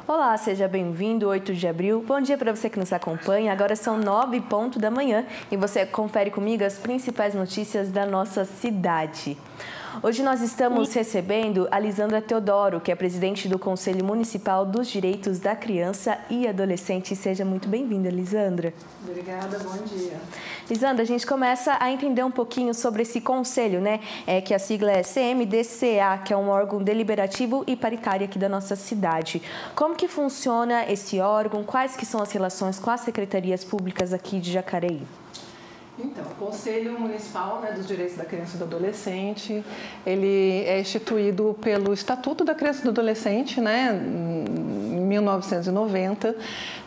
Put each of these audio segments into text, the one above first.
Olá, seja bem-vindo, 8 de abril. Bom dia para você que nos acompanha. Agora são 9h da manhã e você confere comigo as principais notícias da nossa cidade. Hoje nós estamos recebendo a Lisandra Teodoro, que é presidente do Conselho Municipal dos Direitos da Criança e Adolescente. Seja muito bem-vinda, Lisandra. Obrigada, bom dia. Lisandra, a gente começa a entender um pouquinho sobre esse conselho, né? Que a sigla é CMDCA, que é um órgão deliberativo e paritário aqui da nossa cidade. Como que funciona esse órgão? Quais que são as relações com as secretarias públicas aqui de Jacareí? Então, o Conselho Municipal, dos Direitos da Criança e do Adolescente, ele é instituído pelo Estatuto da Criança e do Adolescente, em 1990,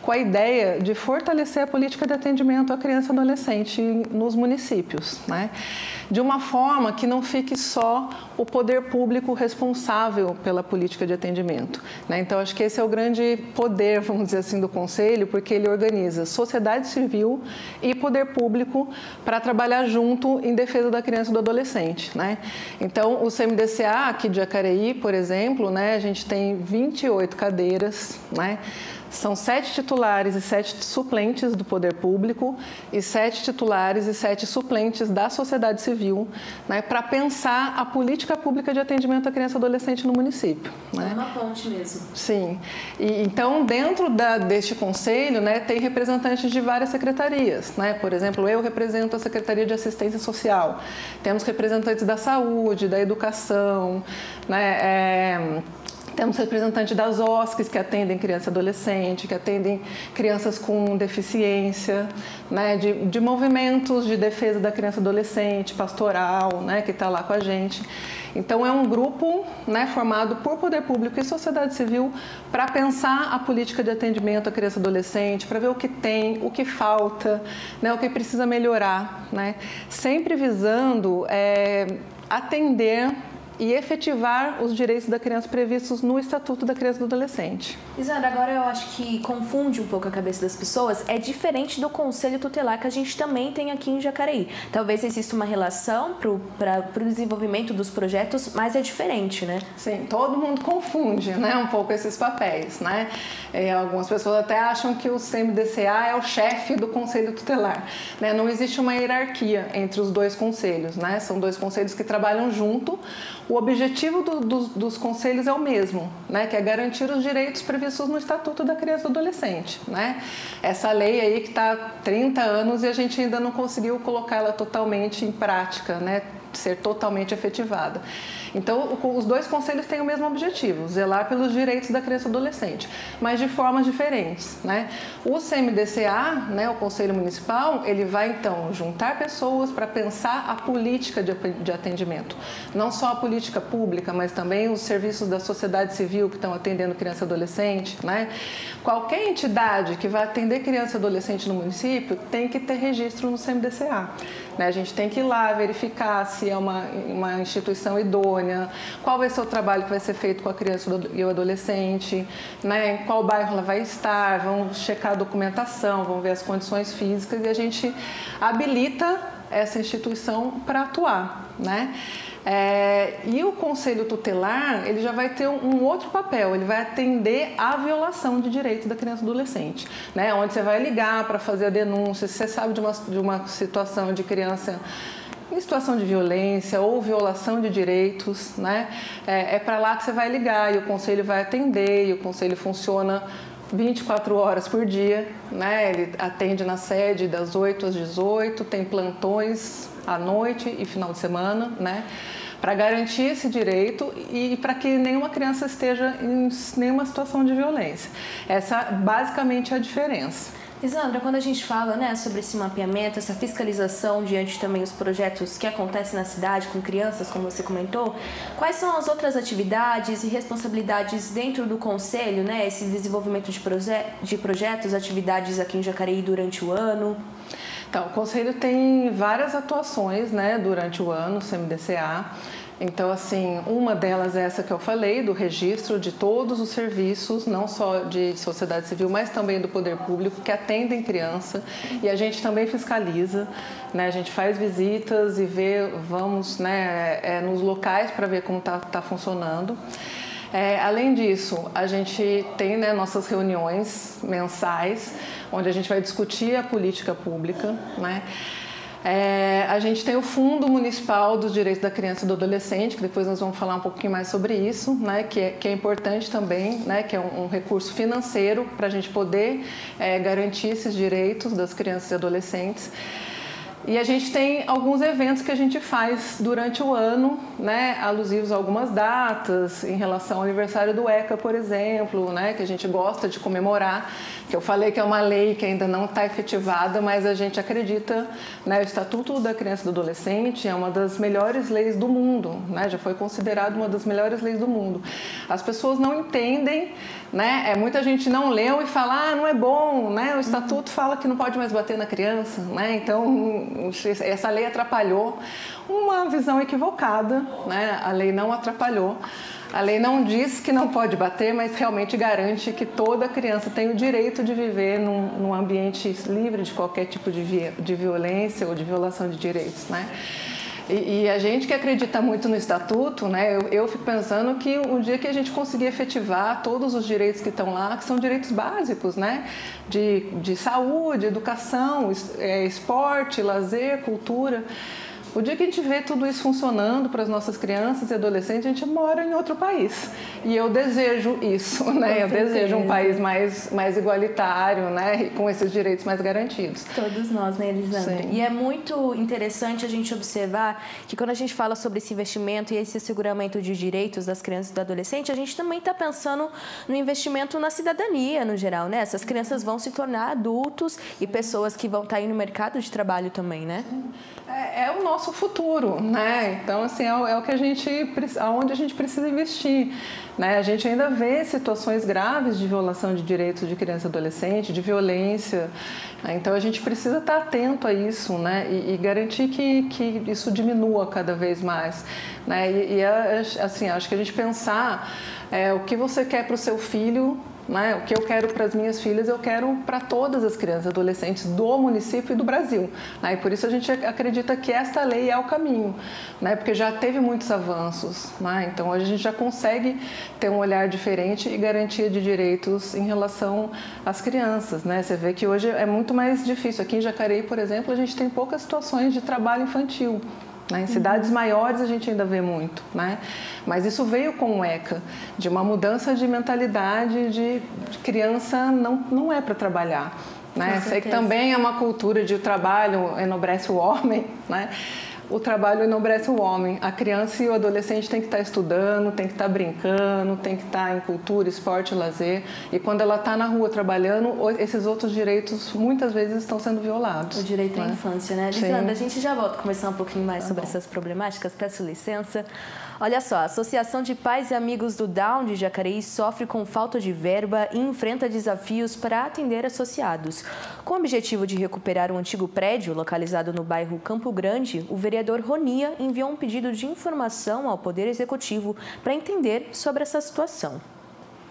com a ideia de fortalecer a política de atendimento à criança e adolescente nos municípios, de uma forma que não fique só o poder público responsável pela política de atendimento. Então, acho que esse é o grande poder, vamos dizer assim, do Conselho, porque ele organiza sociedade civil e poder público para trabalhar junto em defesa da criança e do adolescente. Então, o CMDCA aqui de Jacareí, por exemplo, a gente tem 28 cadeiras, São 7 titulares e 7 suplentes do poder público e 7 titulares e 7 suplentes da sociedade civil, para pensar a política pública de atendimento à criança e adolescente no município. É uma ponte mesmo. Sim. E, então, dentro deste conselho, tem representantes de várias secretarias. Por exemplo, eu represento a Secretaria de Assistência Social. Temos representantes da saúde, da educação, Temos representantes das OSCs que atendem criança e adolescente, que atendem crianças com deficiência, de movimentos de defesa da criança e adolescente, pastoral, que está lá com a gente. Então, é um grupo formado por poder público e sociedade civil para pensar a política de atendimento à criança e adolescente, para ver o que tem, o que falta, o que precisa melhorar, sempre visando atender e efetivar os direitos da criança previstos no Estatuto da Criança e do Adolescente. Lisandra, agora eu acho que confunde um pouco a cabeça das pessoas. É diferente do Conselho Tutelar que a gente também tem aqui em Jacareí. Talvez exista uma relação para o desenvolvimento dos projetos, mas é diferente, né? Sim, todo mundo confunde, um pouco esses papéis, Algumas pessoas até acham que o CMDCA é o chefe do Conselho Tutelar, Não existe uma hierarquia entre os dois conselhos, São dois conselhos que trabalham junto. O objetivo dos conselhos é o mesmo, que é garantir os direitos previstos no Estatuto da Criança e do Adolescente, Essa lei aí que está há 30 anos e a gente ainda não conseguiu colocar ela totalmente em prática, ser totalmente efetivada. Então, os dois conselhos têm o mesmo objetivo, zelar pelos direitos da criança e adolescente, mas de formas diferentes, O CMDCA, o Conselho Municipal, ele vai, então, juntar pessoas para pensar a política de atendimento. Não só a política pública, mas também os serviços da sociedade civil que estão atendendo criança e adolescente, Qualquer entidade que vai atender criança e adolescente no município tem que ter registro no CMDCA. A gente tem que ir lá verificar se é uma instituição idônea, qual vai ser o trabalho que vai ser feito com a criança e o adolescente, em qual bairro ela vai estar, vamos checar a documentação, vamos ver as condições físicas e a gente habilita essa instituição para atuar, E o Conselho Tutelar, ele já vai ter um outro papel, ele vai atender à violação de direito da criança e do adolescente, Onde você vai ligar para fazer a denúncia, se você sabe de uma situação de criança em situação de violência ou violação de direitos, É para lá que você vai ligar e o Conselho vai atender e o Conselho funciona 24 horas por dia, Ele atende na sede das 8 às 18, tem plantões à noite e final de semana, para garantir esse direito e para que nenhuma criança esteja em nenhuma situação de violência. Essa basicamente é a diferença. Lisandra, quando a gente fala sobre esse mapeamento, essa fiscalização diante também dos projetos que acontecem na cidade com crianças, como você comentou, quais são as outras atividades e responsabilidades dentro do Conselho, esse desenvolvimento de projetos, atividades aqui em Jacareí durante o ano? Então, o Conselho tem várias atuações durante o ano, o CMDCA. Então, assim, uma delas é essa que eu falei, do registro de todos os serviços, não só de sociedade civil, mas também do poder público, que atendem criança. E a gente também fiscaliza, A gente faz visitas e vamos nos locais para ver como está funcionando. Além disso, a gente tem, né, nossas reuniões mensais, onde a gente vai discutir a política pública, né? A gente tem o Fundo Municipal dos Direitos da Criança e do Adolescente, que depois nós vamos falar um pouquinho mais sobre isso, né, que é importante também, né, que é um recurso financeiro para a gente poder garantir esses direitos das crianças e adolescentes. E a gente tem alguns eventos que a gente faz durante o ano, né, alusivos a algumas datas, em relação ao aniversário do ECA, por exemplo, né, que a gente gosta de comemorar, que eu falei que é uma lei que ainda não está efetivada, mas a gente acredita, né, o Estatuto da Criança e do Adolescente é uma das melhores leis do mundo, né, já foi considerado uma das melhores leis do mundo. As pessoas não entendem, né, muita gente não leu e fala, não é bom, né, o Estatuto fala que não pode mais bater na criança, né, então essa lei atrapalhou, uma visão equivocada, né? A lei não atrapalhou, a lei não diz que não pode bater, mas realmente garante que toda criança tem o direito de viver num ambiente livre de qualquer tipo de violência ou de violação de direitos, né? E a gente que acredita muito no Estatuto, né, eu fico pensando que um dia que a gente conseguir efetivar todos os direitos que estão lá, que são direitos básicos, né, de saúde, educação, esporte, lazer, cultura, o dia que a gente vê tudo isso funcionando para as nossas crianças e adolescentes, a gente mora em outro país. E eu desejo isso, né? Eu desejo um país mais igualitário, né? E com esses direitos mais garantidos. Todos nós, né, Elisandra? Sim. E é muito interessante a gente observar que quando a gente fala sobre esse investimento e esse asseguramento de direitos das crianças e do adolescente, a gente também está pensando no investimento na cidadania, no geral, né? Essas crianças vão se tornar adultos e pessoas que vão estar aí no mercado de trabalho também, né? É o nosso futuro, né? Então, assim, é o que aonde a gente precisa investir, né? A gente ainda vê situações graves de violação de direitos de criança e adolescente, de violência, né? Então a gente precisa estar atento a isso, né? E garantir que isso diminua cada vez mais, né? Assim, acho que a gente pensar o que você quer para o seu filho, né? O que eu quero para as minhas filhas, eu quero para todas as crianças e adolescentes do município e do Brasil, né? E por isso a gente acredita que esta lei é o caminho, né? Porque já teve muitos avanços, né? Então a gente já consegue ter um olhar diferente e garantia de direitos em relação às crianças, né? Você vê que hoje é muito mais difícil. Aqui em Jacareí, por exemplo, a gente tem poucas situações de trabalho infantil. Em cidades maiores a gente ainda vê muito, né? Mas isso veio com o ECA, de uma mudança de mentalidade de criança não é para trabalhar, né? Sei que também é uma cultura de trabalho enobrece o homem, né? O trabalho enobrece o homem. A criança e o adolescente tem que estar estudando, tem que estar brincando, tem que estar em cultura, esporte, lazer. E quando ela está na rua trabalhando, esses outros direitos muitas vezes estão sendo violados. O direito à infância, né? Elisandra, a gente já volta a conversar um pouquinho mais sobre essas problemáticas. Peço licença. Olha só, a Associação de Pais e Amigos do Down de Jacareí sofre com falta de verba e enfrenta desafios para atender associados. Com o objetivo de recuperar um antigo prédio localizado no bairro Campo Grande, o vereador Ronia enviou um pedido de informação ao Poder Executivo para entender sobre essa situação.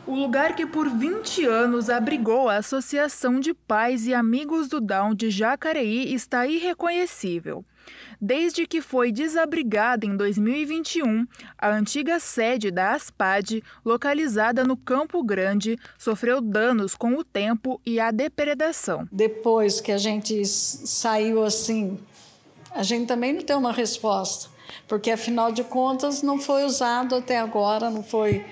O lugar que por 20 anos abrigou a Associação de Pais e Amigos do Down de Jacareí está irreconhecível. Desde que foi desabrigada em 2021, a antiga sede da ASPAD, localizada no Campo Grande, sofreu danos com o tempo e a depredação. Depois que a gente saiu assim, a gente também não tem uma resposta, porque afinal de contas não foi usado até agora, não foi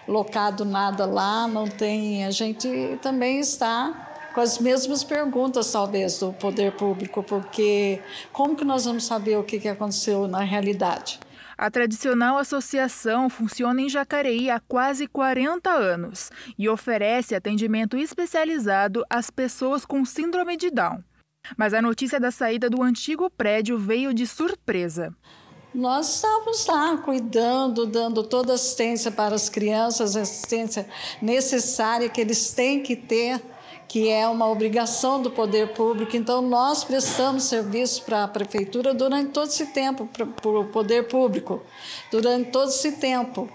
locado nada lá, não tem. A gente também está com as mesmas perguntas, talvez, do poder público, porque como que nós vamos saber o que aconteceu na realidade? A tradicional associação funciona em Jacareí há quase 40 anos e oferece atendimento especializado às pessoas com síndrome de Down. Mas a notícia da saída do antigo prédio veio de surpresa. Nós estávamos lá cuidando, dando toda a assistência para as crianças, a assistência necessária que eles têm que ter, que é uma obrigação do poder público. Então, nós prestamos serviço para a prefeitura durante todo esse tempo, para o poder público, durante todo esse tempo.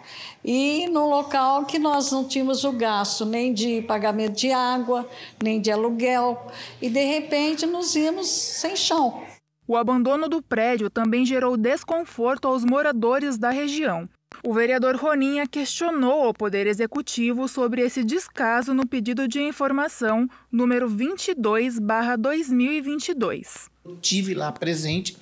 E num local que nós não tínhamos o gasto nem de pagamento de água, nem de aluguel, e de repente nos íamos sem chão. O abandono do prédio também gerou desconforto aos moradores da região. O vereador Roninha questionou o Poder Executivo sobre esse descaso no pedido de informação número 22/2022. Estive lá presente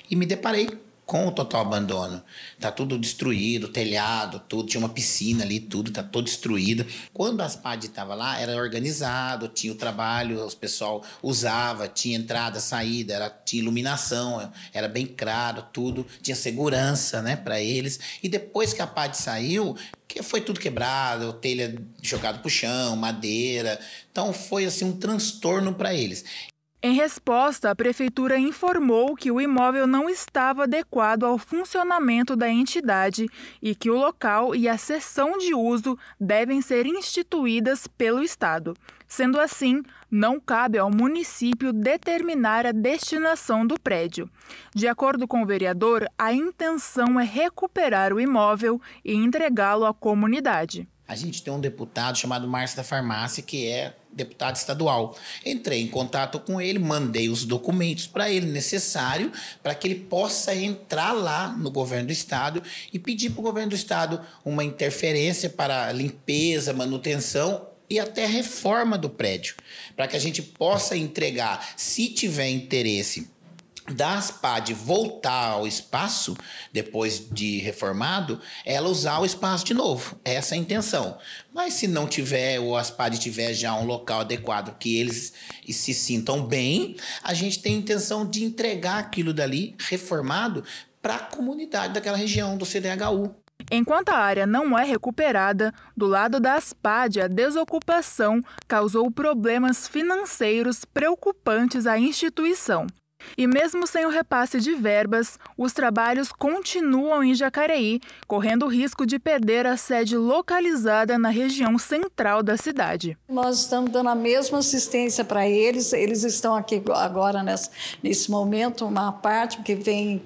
e me deparei com o total abandono. Tá tudo destruído, telhado, tudo, tinha uma piscina ali, tudo, tá todo destruído. Quando a Aspad estava lá, era organizado, tinha o trabalho, o pessoal usava, tinha entrada, saída, tinha iluminação, era bem claro, tudo, tinha segurança, né, para eles. E depois que a Aspad saiu, foi tudo quebrado, telha jogado pro chão, madeira. Então foi assim um transtorno para eles. Em resposta, a Prefeitura informou que o imóvel não estava adequado ao funcionamento da entidade e que o local e a cessão de uso devem ser instituídas pelo Estado. Sendo assim, não cabe ao município determinar a destinação do prédio. De acordo com o vereador, a intenção é recuperar o imóvel e entregá-lo à comunidade. A gente tem um deputado chamado Márcio da Farmácia, que é deputado estadual. Entrei em contato com ele, mandei os documentos para ele necessário para que ele possa entrar lá no governo do estado e pedir para o governo do estado uma interferência para limpeza, manutenção e até reforma do prédio, para que a gente possa entregar, se tiver interesse da Aspad voltar ao espaço, depois de reformado, ela usar o espaço de novo. Essa é a intenção. Mas se não tiver, ou a Aspad tiver já um local adequado que eles se sintam bem, a gente tem a intenção de entregar aquilo dali reformado para a comunidade daquela região do CDHU. Enquanto a área não é recuperada, do lado da Aspad, a desocupação causou problemas financeiros preocupantes à instituição. E mesmo sem o repasse de verbas, os trabalhos continuam em Jacareí, correndo o risco de perder a sede localizada na região central da cidade. Nós estamos dando a mesma assistência para eles estão aqui agora nesse momento, uma parte que vem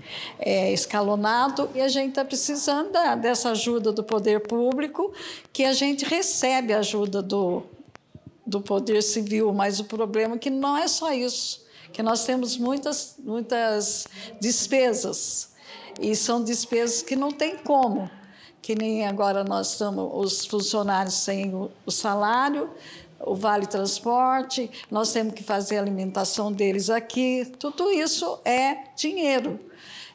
escalonado, e a gente está precisando dessa ajuda do poder público, que a gente recebe ajuda do poder civil, mas o problema é que não é só isso. Que nós temos muitas despesas, e são despesas que não tem como, que nem agora nós estamos, os funcionários sem o salário, o vale transporte, nós temos que fazer a alimentação deles aqui, tudo isso é dinheiro,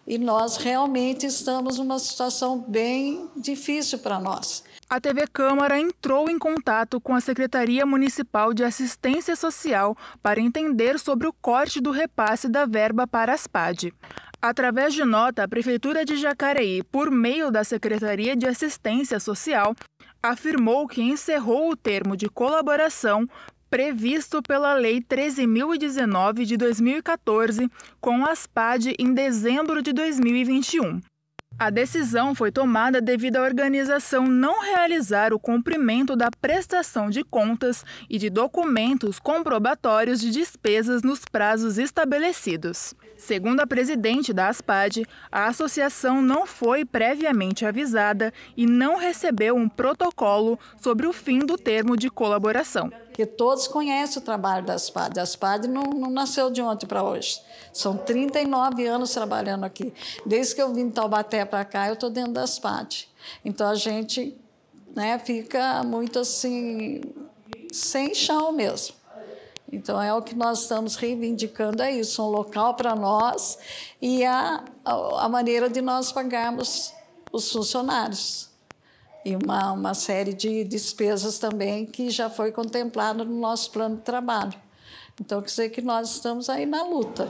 e nós realmente estamos numa situação bem difícil para nós. A TV Câmara entrou em contato com a Secretaria Municipal de Assistência Social para entender sobre o corte do repasse da verba para a Aspad. Através de nota, a Prefeitura de Jacareí, por meio da Secretaria de Assistência Social, afirmou que encerrou o termo de colaboração previsto pela Lei 13.019 de 2014 com a Aspad em dezembro de 2021. A decisão foi tomada devido à organização não realizar o cumprimento da prestação de contas e de documentos comprobatórios de despesas nos prazos estabelecidos. Segundo a presidente da Aspad, a associação não foi previamente avisada e não recebeu um protocolo sobre o fim do termo de colaboração. Porque todos conhecem o trabalho da Aspad. A Aspad não nasceu de ontem para hoje. São 39 anos trabalhando aqui. Desde que eu vim de Taubaté para cá, eu estou dentro da Aspad. Então, a gente fica muito assim, sem chão mesmo. Então, é o que nós estamos reivindicando, é isso, um local para nós e a maneira de nós pagarmos os funcionários. E uma série de despesas também que já foi contemplada no nosso plano de trabalho. Então, quer dizer que nós estamos aí na luta.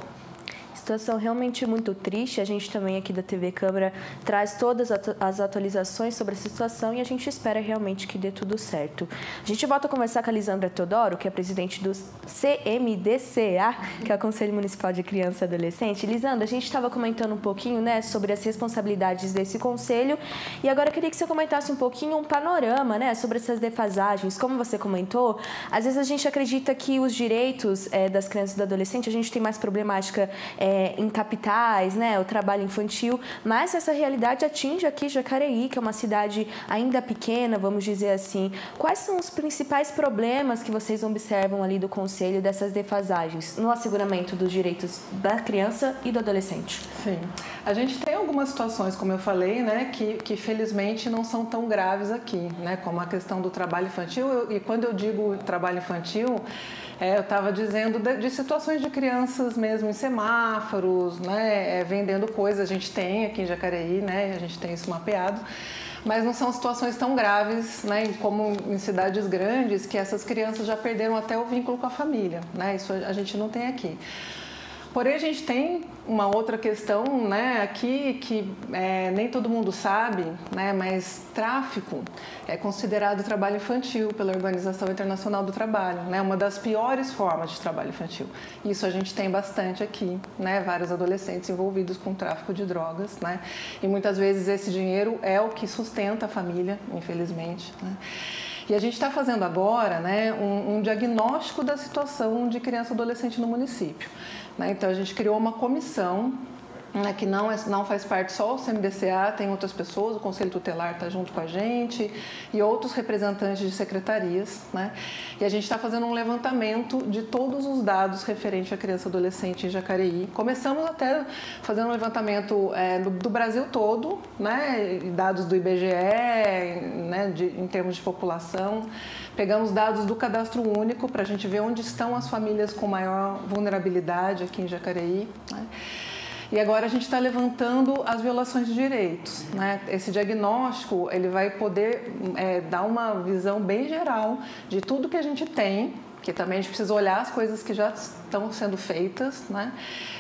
Situação realmente muito triste. A gente também aqui da TV Câmara traz todas as atualizações sobre essa situação e a gente espera realmente que dê tudo certo. A gente volta a conversar com a Lisandra Teodoro, que é presidente do CMDCA, que é o Conselho Municipal de Criança e Adolescente. Lisandra, a gente estava comentando um pouquinho, sobre as responsabilidades desse conselho e agora eu queria que você comentasse um pouquinho um panorama, sobre essas defasagens. Como você comentou, às vezes a gente acredita que os direitos das crianças e do adolescente, a gente tem mais problemática em capitais, né, o trabalho infantil, mas essa realidade atinge aqui Jacareí, que é uma cidade ainda pequena, vamos dizer assim. Quais são os principais problemas que vocês observam ali do Conselho dessas defasagens no asseguramento dos direitos da criança e do adolescente? Sim, a gente tem algumas situações, como eu falei, né, que felizmente não são tão graves aqui, né, como a questão do trabalho infantil. E quando eu digo trabalho infantil, eu estava dizendo de situações de crianças mesmo em semáforos, né, vendendo coisas. A gente tem aqui em Jacareí, né, a gente tem isso mapeado, mas não são situações tão graves, né, como em cidades grandes, que essas crianças já perderam até o vínculo com a família, né, isso a gente não tem aqui. Porém, a gente tem uma outra questão, né, aqui que nem todo mundo sabe, né, mas tráfico é considerado trabalho infantil pela Organização Internacional do Trabalho, né, uma das piores formas de trabalho infantil. Isso a gente tem bastante aqui, né, vários adolescentes envolvidos com tráfico de drogas, né, e muitas vezes esse dinheiro é o que sustenta a família, infelizmente, né. E a gente está fazendo agora, né, um diagnóstico da situação de criança e adolescente no município. Né? Então, a gente criou uma comissão, né, que não faz parte só o CMDCA, tem outras pessoas, o Conselho Tutelar está junto com a gente e outros representantes de secretarias, né? E a gente está fazendo um levantamento de todos os dados referentes à criança e adolescente em Jacareí. Começamos até fazendo um levantamento do Brasil todo, né? Dados do IBGE, né? Em termos de população. Pegamos dados do Cadastro Único para a gente ver onde estão as famílias com maior vulnerabilidade aqui em Jacareí, né? E agora a gente está levantando as violações de direitos, né? Esse diagnóstico ele vai poder dar uma visão bem geral de tudo que a gente tem, que também a gente precisa olhar as coisas que já estão sendo feitas, né?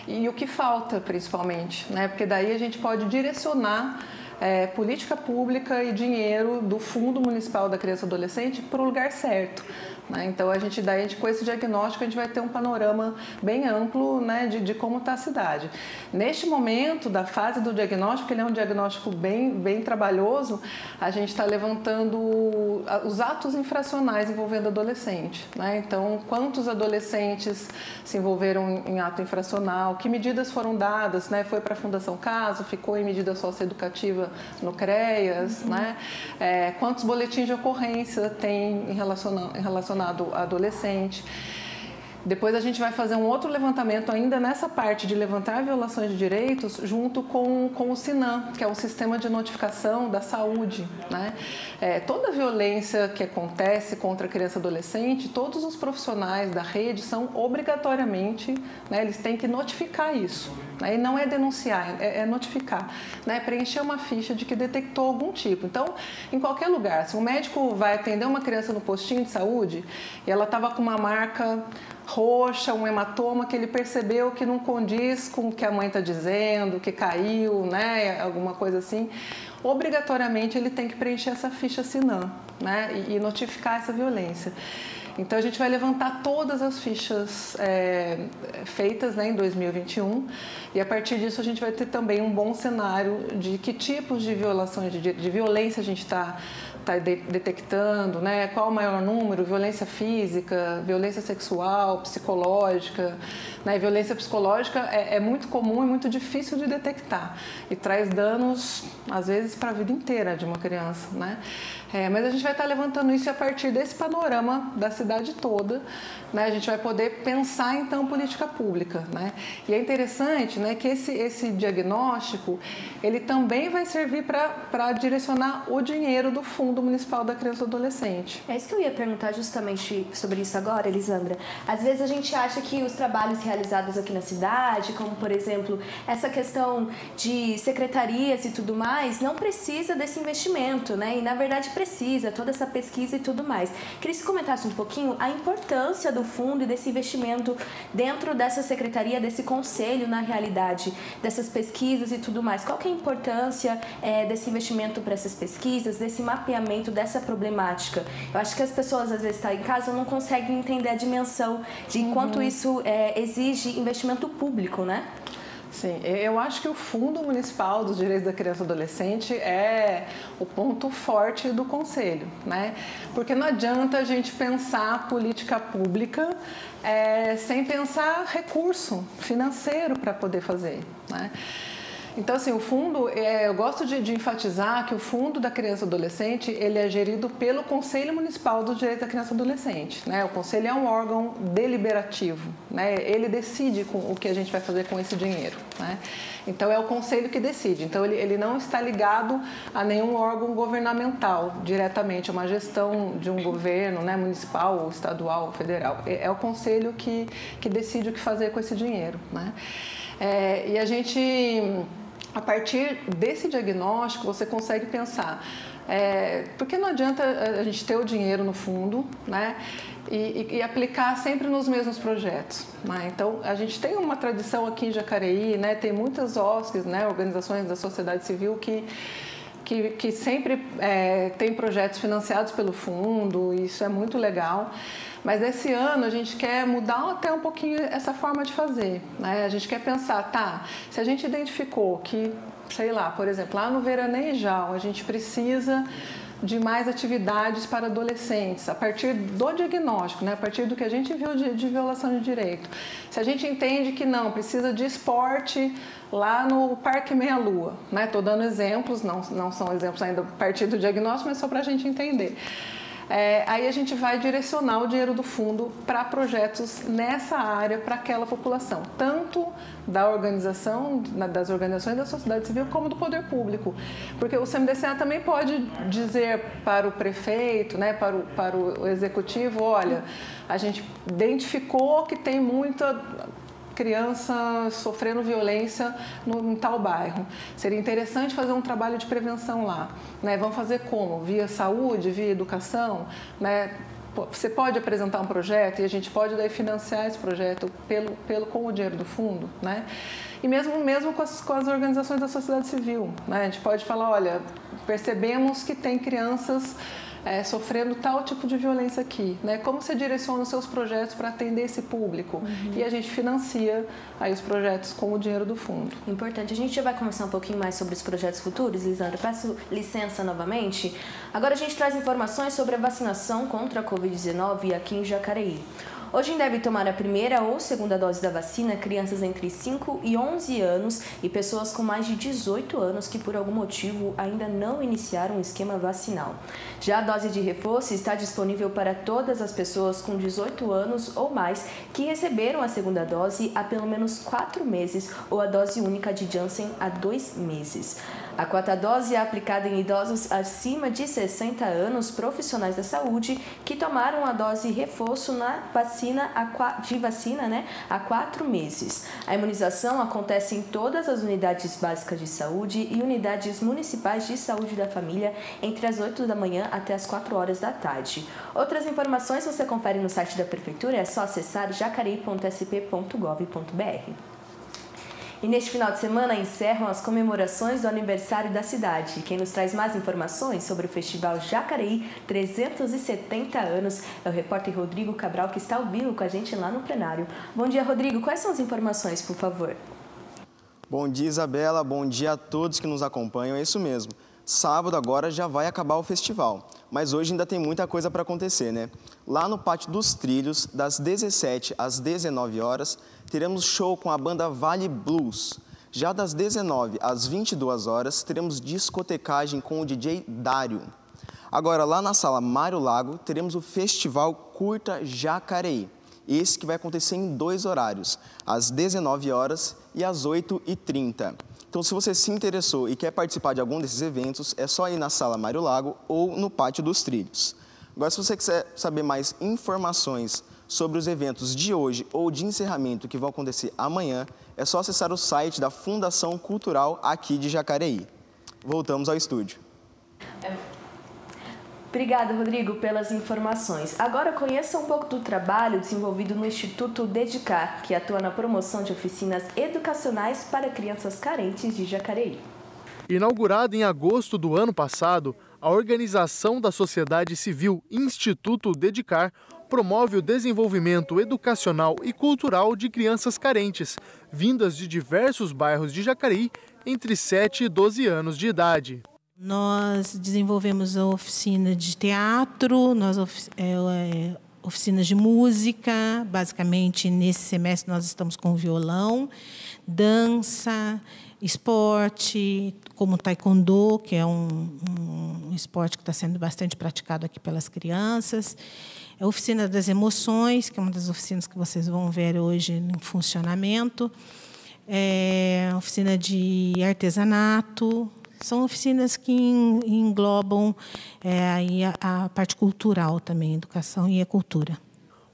E o que falta principalmente, né? Porque daí a gente pode direcionar política pública e dinheiro do Fundo Municipal da Criança e Adolescente para o lugar certo. Né? Então, com esse diagnóstico, a gente vai ter um panorama bem amplo, né, de como está a cidade. Neste momento da fase do diagnóstico, ele é um diagnóstico bem trabalhoso, a gente está levantando os atos infracionais envolvendo adolescente. Né? Então, quantos adolescentes se envolveram em ato infracional, que medidas foram dadas, né? Foi para a Fundação Caso, ficou em medida socioeducativa no CREAS, né? Quantos boletins de ocorrência tem relacionado a adolescente. Depois a gente vai fazer um outro levantamento ainda nessa parte de levantar violações de direitos junto com o SINAM, que é o Sistema de Notificação da Saúde. Né? Toda violência que acontece contra a criança e adolescente, todos os profissionais da rede são obrigatoriamente, né, eles têm que notificar isso. Né? E não é denunciar, é notificar. Né? Preencher uma ficha de que detectou algum tipo. Então, em qualquer lugar, se um médico vai atender uma criança no postinho de saúde e ela estava com uma marca roxa, um hematoma que ele percebeu que não condiz com o que a mãe está dizendo, que caiu, né, alguma coisa assim, obrigatoriamente ele tem que preencher essa ficha SINAM, né, e notificar essa violência. Então, a gente vai levantar todas as fichas feitas, né, em 2021 e, a partir disso, a gente vai ter também um bom cenário de que tipos de violações, de violência a gente está detectando, né? Qual o maior número, violência física, violência sexual, psicológica. Né? Violência psicológica é muito comum e muito difícil de detectar e traz danos, às vezes, para a vida inteira de uma criança. Né? Mas a gente vai estar levantando isso a partir desse panorama da cidade toda, né? A gente vai poder pensar, então, política pública. Né? E é interessante, né, que esse diagnóstico ele também vai servir para direcionar o dinheiro do Fundo Municipal da Criança e Adolescente. É isso que eu ia perguntar justamente sobre isso agora, Elisandra. Às vezes a gente acha que os trabalhos realizados aqui na cidade, como, por exemplo, essa questão de secretarias e tudo mais, não precisa desse investimento, né? E, na verdade, precisa, toda essa pesquisa e tudo mais. Queria que você comentasse um pouquinho a importância do fundo e desse investimento dentro dessa secretaria, desse conselho, na realidade, dessas pesquisas e tudo mais. Qual que é a importância desse investimento para essas pesquisas, desse mapeamento dessa problemática? Eu acho que as pessoas, às vezes, estão em casa não conseguem entender a dimensão de quanto isso exige investimento público, né? Sim, eu acho que o Fundo Municipal dos Direitos da Criança e Adolescente é o ponto forte do Conselho, né? Porque não adianta a gente pensar política pública sem pensar recurso financeiro para poder fazer, né? Então, assim, o fundo, eu gosto de enfatizar que o Fundo da Criança e Adolescente, ele é gerido pelo Conselho Municipal dos Direitos da Criança e Adolescente, né? O Conselho é um órgão deliberativo, né? Ele decide o que a gente vai fazer com esse dinheiro, né? Então, é o Conselho que decide. Então, ele não está ligado a nenhum órgão governamental diretamente, uma gestão de um governo, né, municipal, ou estadual, ou federal. É o Conselho que decide o que fazer com esse dinheiro, né? E a gente... A partir desse diagnóstico, você consegue pensar, porque não adianta a gente ter o dinheiro no fundo, né, e aplicar sempre nos mesmos projetos, né? Então, a gente tem uma tradição aqui em Jacareí, né, tem muitas OSCs, né, organizações da sociedade civil que sempre tem projetos financiados pelo fundo, e isso é muito legal. Mas esse ano a gente quer mudar até um pouquinho essa forma de fazer, né? A gente quer pensar, se a gente identificou que, sei lá, por exemplo, lá no Veranejal a gente precisa de mais atividades para adolescentes, a partir do diagnóstico, né? A partir do que a gente viu de violação de direito. Se a gente entende que não, precisa de esporte lá no Parque Meia Lua, né? Estou dando exemplos, não são exemplos ainda a partir do diagnóstico, mas só para a gente entender. Aí a gente vai direcionar o dinheiro do fundo para projetos nessa área, para aquela população, tanto das organizações da sociedade civil, como do poder público. Porque o CMDCA também pode dizer para o prefeito, né, para o executivo, olha, a gente identificou que tem muita criança sofrendo violência em tal bairro. Seria interessante fazer um trabalho de prevenção lá, né? Vamos fazer como? Via saúde, via educação, né? Você pode apresentar um projeto e a gente pode daí financiar esse projeto com o dinheiro do fundo, né? E mesmo com as organizações da sociedade civil, né? A gente pode falar, olha, percebemos que tem crianças sofrendo tal tipo de violência aqui, né? Como você direciona os seus projetos para atender esse público? E a gente financia aí os projetos com o dinheiro do fundo. Importante. A gente já vai conversar um pouquinho mais sobre os projetos futuros, Lisandra. Peço licença novamente. Agora a gente traz informações sobre a vacinação contra a Covid-19 aqui em Jacareí. Hoje devem tomar a primeira ou segunda dose da vacina crianças entre 5 e 11 anos e pessoas com mais de 18 anos que por algum motivo ainda não iniciaram o esquema vacinal. Já a dose de reforço está disponível para todas as pessoas com 18 anos ou mais que receberam a segunda dose há pelo menos 4 meses ou a dose única de Janssen há 2 meses. A quarta dose é aplicada em idosos acima de 60 anos, profissionais da saúde, que tomaram a dose reforço de vacina há 4 meses. A imunização acontece em todas as unidades básicas de saúde e unidades municipais de saúde da família entre as 8 da manhã até as 4 horas da tarde. Outras informações você confere no site da Prefeitura, é só acessar jacareí.sp.gov.br. E neste final de semana encerram as comemorações do aniversário da cidade. Quem nos traz mais informações sobre o Festival Jacareí 370 anos é o repórter Rodrigo Cabral, que está ao vivo com a gente lá no plenário. Bom dia, Rodrigo. Quais são as informações, por favor? Bom dia, Isabela. Bom dia a todos que nos acompanham. É isso mesmo. Sábado agora já vai acabar o festival, mas hoje ainda tem muita coisa para acontecer, né? Lá no Pátio dos Trilhos, das 17 às 19 horas, teremos show com a banda Vale Blues. Já das 19 às 22 horas, teremos discotecagem com o DJ Dário. Agora, lá na Sala Mário Lago, teremos o Festival Curta Jacareí. Esse que vai acontecer em 2 horários, às 19 horas e às 8h30. Então, se você se interessou e quer participar de algum desses eventos, é só ir na Sala Mário Lago ou no Pátio dos Trilhos. Agora, se você quiser saber mais informações sobre os eventos de hoje ou de encerramento que vão acontecer amanhã, é só acessar o site da Fundação Cultural aqui de Jacareí. Voltamos ao estúdio. Obrigada, Rodrigo, pelas informações. Agora conheça um pouco do trabalho desenvolvido no Instituto Dedicar, que atua na promoção de oficinas educacionais para crianças carentes de Jacareí. Inaugurada em agosto do ano passado, a organização da sociedade civil Instituto Dedicar promove o desenvolvimento educacional e cultural de crianças carentes, vindas de diversos bairros de Jacareí, entre 7 e 12 anos de idade. Nós desenvolvemos a oficina de teatro, oficinas de música. Basicamente, nesse semestre, nós estamos com violão, dança, esporte, como taekwondo, que é um esporte que está sendo bastante praticado aqui pelas crianças. A oficina das emoções, que é uma das oficinas que vocês vão ver hoje em funcionamento. Oficina de artesanato. São oficinas que englobam aí a parte cultural também, educação e a cultura.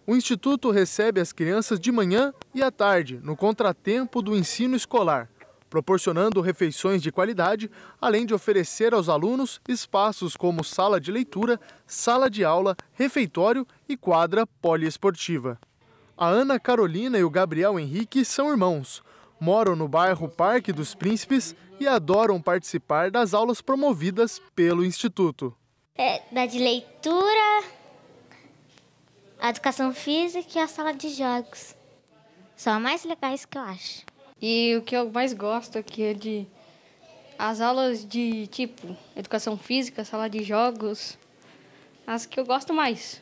O Instituto recebe as crianças de manhã e à tarde, no contratempo do ensino escolar, proporcionando refeições de qualidade, além de oferecer aos alunos espaços como sala de leitura, sala de aula, refeitório e quadra poliesportiva. A Ana Carolina e o Gabriel Henrique são irmãos. Moram no bairro Parque dos Príncipes e adoram participar das aulas promovidas pelo Instituto. Da de leitura, a educação física e a sala de jogos. São as mais legais que eu acho. E o que eu mais gosto aqui é as aulas de educação física, sala de jogos, as que eu gosto mais.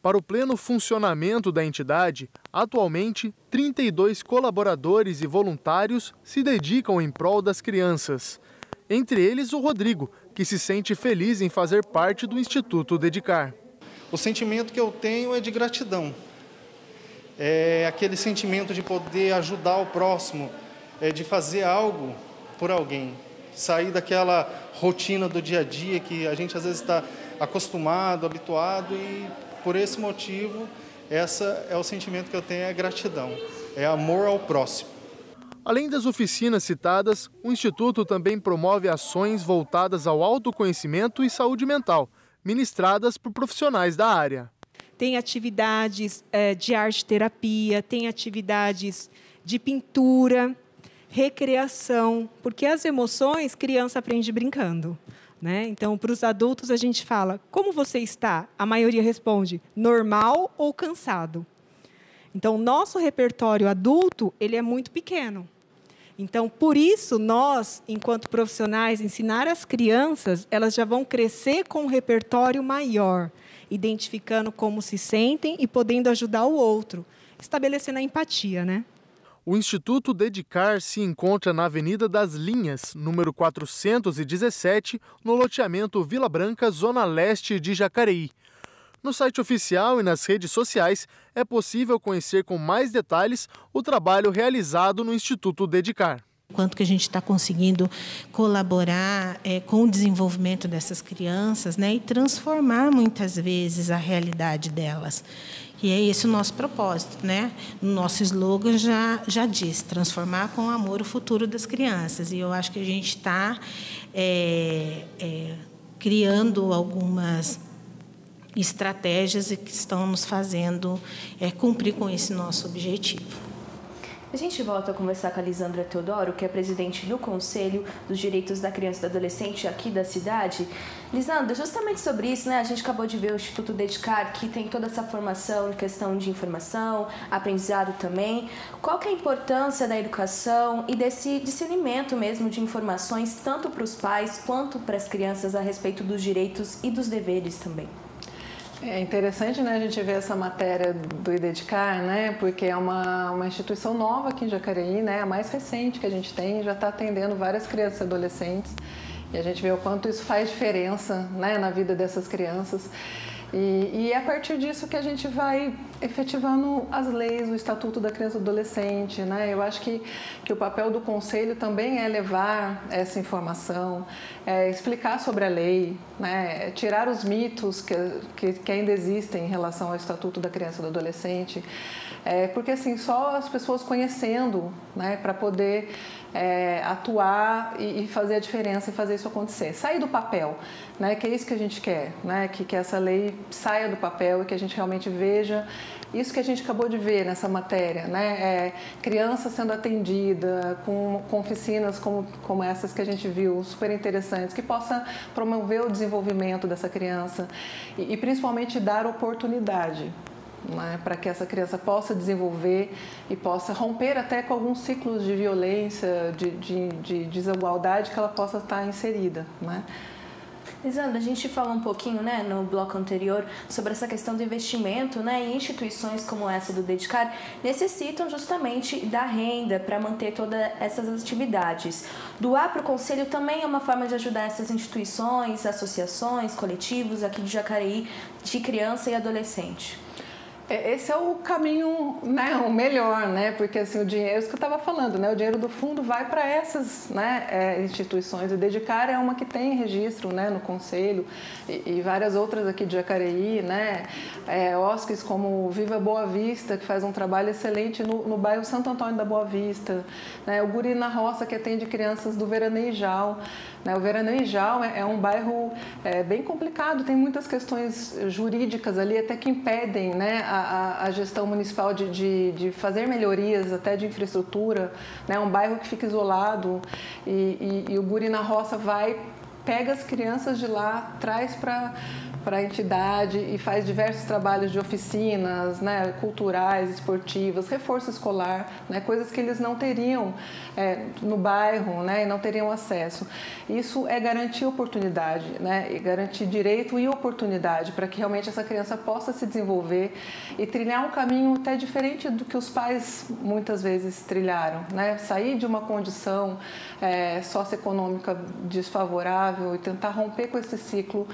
Para o pleno funcionamento da entidade, atualmente 32 colaboradores e voluntários se dedicam em prol das crianças. Entre eles o Rodrigo, que se sente feliz em fazer parte do Instituto Dedicar. O sentimento que eu tenho é de gratidão. É aquele sentimento de poder ajudar o próximo, de fazer algo por alguém. Sair daquela rotina do dia a dia que a gente às vezes está acostumado, habituado e... Por esse motivo, esse é o sentimento que eu tenho, é gratidão, é amor ao próximo. Além das oficinas citadas, o Instituto também promove ações voltadas ao autoconhecimento e saúde mental, ministradas por profissionais da área. Tem atividades de arte-terapia, tem atividades de pintura, recreação, porque as emoções, criança aprende brincando. Então, para os adultos, a gente fala, como você está? A maioria responde, normal ou cansado. Então, o nosso repertório adulto ele é muito pequeno. Então, por isso, nós, enquanto profissionais, ensinar as crianças, elas já vão crescer com um repertório maior, identificando como se sentem e podendo ajudar o outro, estabelecendo a empatia, O Instituto Dedicar se encontra na Avenida das Linhas, número 417, no loteamento Vila Branca, zona leste de Jacareí. No site oficial e nas redes sociais é possível conhecer com mais detalhes o trabalho realizado no Instituto Dedicar. Quanto que a gente está conseguindo colaborar com o desenvolvimento dessas crianças, e transformar muitas vezes a realidade delas. E é esse o nosso propósito, O nosso slogan já diz, transformar com amor o futuro das crianças. E eu acho que a gente está criando algumas estratégias que estão nos fazendo cumprir com esse nosso objetivo. A gente volta a conversar com a Lisandra Teodoro, que é presidente do Conselho dos Direitos da Criança e do Adolescente aqui da cidade. Lisandra, justamente sobre isso, A gente acabou de ver o Instituto Dedicar, que tem toda essa formação em questão de informação, aprendizado também. Qual que é a importância da educação e desse discernimento mesmo de informações, tanto para os pais quanto para as crianças, a respeito dos direitos e dos deveres também? É interessante, a gente ver essa matéria do Dedicar, porque é uma instituição nova aqui em Jacareí, a mais recente que a gente tem, já está atendendo várias crianças e adolescentes, e a gente vê o quanto isso faz diferença, na vida dessas crianças. E é a partir disso que a gente vai efetivando as leis, o Estatuto da Criança e do Adolescente, Eu acho que o papel do Conselho também é levar essa informação, explicar sobre a lei, tirar os mitos que ainda existem em relação ao Estatuto da Criança e do Adolescente, porque assim, só as pessoas conhecendo, para poder atuar e fazer a diferença e fazer isso acontecer. Sair do papel, que é isso que a gente quer, que essa lei saia do papel e que a gente realmente veja isso que a gente acabou de ver nessa matéria, criança sendo atendida com oficinas como essas que a gente viu, super interessantes, que possa promover o desenvolvimento dessa criança e principalmente dar oportunidade. né, para que essa criança possa desenvolver e possa romper até com alguns ciclos de violência, de desigualdade que ela possa estar inserida, né? Lisandra, a gente falou um pouquinho, né, no bloco anterior sobre essa questão do investimento, né, em instituições como essa do Dedicar necessitam justamente da renda para manter todas essas atividades. Doar para o Conselho também é uma forma de ajudar essas instituições, associações, coletivos aqui de Jacareí, de criança e adolescente. Esse é o caminho, né, o melhor, né, porque assim, o dinheiro, isso que eu estava falando, né, o dinheiro do fundo vai para essas, né, instituições. O Dedicar é uma que tem registro, né, no Conselho e várias outras aqui de Jacareí, né, OSCs como Viva Boa Vista, que faz um trabalho excelente no bairro Santo Antônio da Boa Vista, né, o Guri na Roça, que atende crianças do Veraneijal. O Veraneijal é um bairro bem complicado, tem muitas questões jurídicas ali até que impedem, né, a gestão municipal de fazer melhorias até de infraestrutura, né, um bairro que fica isolado e o Guri na Roça pega as crianças de lá, traz para a entidade e faz diversos trabalhos de oficinas, né, culturais, esportivas, reforço escolar, né, coisas que eles não teriam no bairro, né, e não teriam acesso. Isso é garantir oportunidade, né, e garantir direito e oportunidade para que realmente essa criança possa se desenvolver e trilhar um caminho até diferente do que os pais muitas vezes trilharam, né, sair de uma condição socioeconômica desfavorável e tentar romper com esse ciclo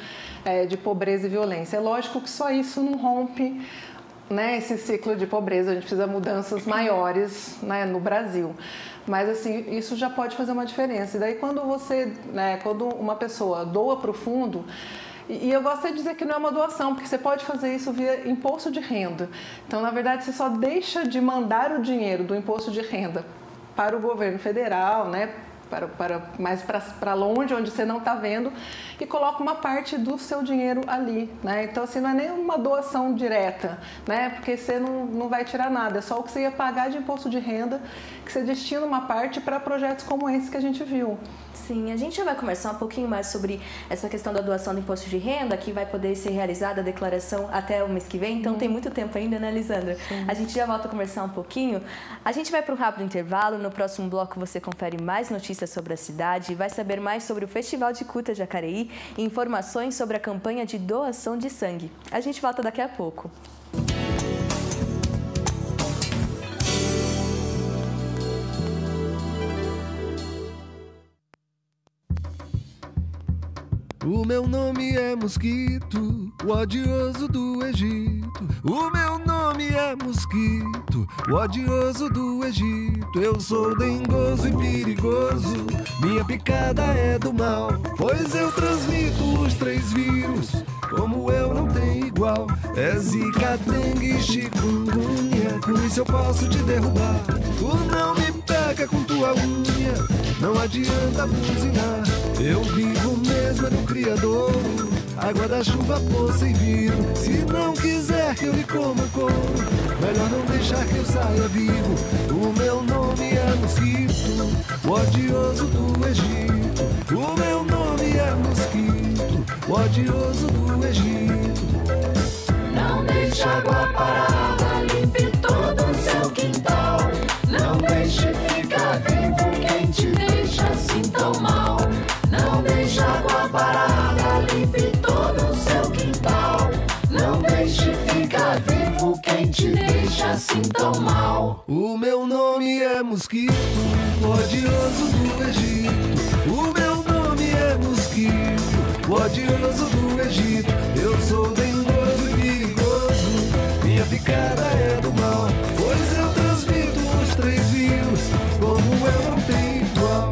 de pobreza e violência. É lógico que só isso não rompe, né, esse ciclo de pobreza, a gente precisa de mudanças maiores, né, no Brasil. Mas assim, isso já pode fazer uma diferença. E daí quando quando uma pessoa doa para o fundo, e eu gosto de dizer que não é uma doação, porque você pode fazer isso via imposto de renda. Então, na verdade, você só deixa de mandar o dinheiro do imposto de renda para o governo federal, né, mais para longe, onde você não está vendo, e coloca uma parte do seu dinheiro ali, né? Então, assim, não é nem uma doação direta, né? Porque você não vai tirar nada, é só o que você ia pagar de imposto de renda, que você destina uma parte para projetos como esse que a gente viu. Sim, a gente já vai conversar um pouquinho mais sobre essa questão da doação do imposto de renda, que vai poder ser realizada a declaração até o mês que vem, então tem muito tempo ainda, né, Lisandra? Sim. A gente já volta a conversar um pouquinho. A gente vai para um rápido intervalo, no próximo bloco você confere mais notícias sobre a cidade, vai saber mais sobre o Festival de Cuta de Jacareí e informações sobre a campanha de doação de sangue. A gente volta daqui a pouco. O meu nome é Mosquito, o odioso do Egito. O meu nome é Mosquito, o odioso do Egito. Eu sou dengoso e perigoso, minha picada é do mal. Pois eu transmito os 3 vírus, como eu não tenho igual. É zika, dengue e chikungunya, por isso eu posso te derrubar. Tu não me pega com tua unha, não adianta buzinar. Eu vivo mesmo no criador, água da chuva, poça e viro. Se não quiser que eu lhe como couro, melhor não deixar que eu saia vivo. O meu nome é Mosquito, o odioso do Egito. O meu nome é Mosquito, o odioso do Egito. Não deixe água parada, limpe todo o seu quintal. Não deixe ficar vivo quem te deixa assim tão mal. Não deixe água parada, limpe todo o seu quintal. Não deixe ficar vivo quem te deixa assim tão mal. O meu nome é Mosquito, o odioso do Egito. O meu nome é Mosquito, o odioso do Egito. Eu sou dengoso e perigoso, minha picada é do mal. Pois eu transmito os 3 vírus, como eu não tenho igual.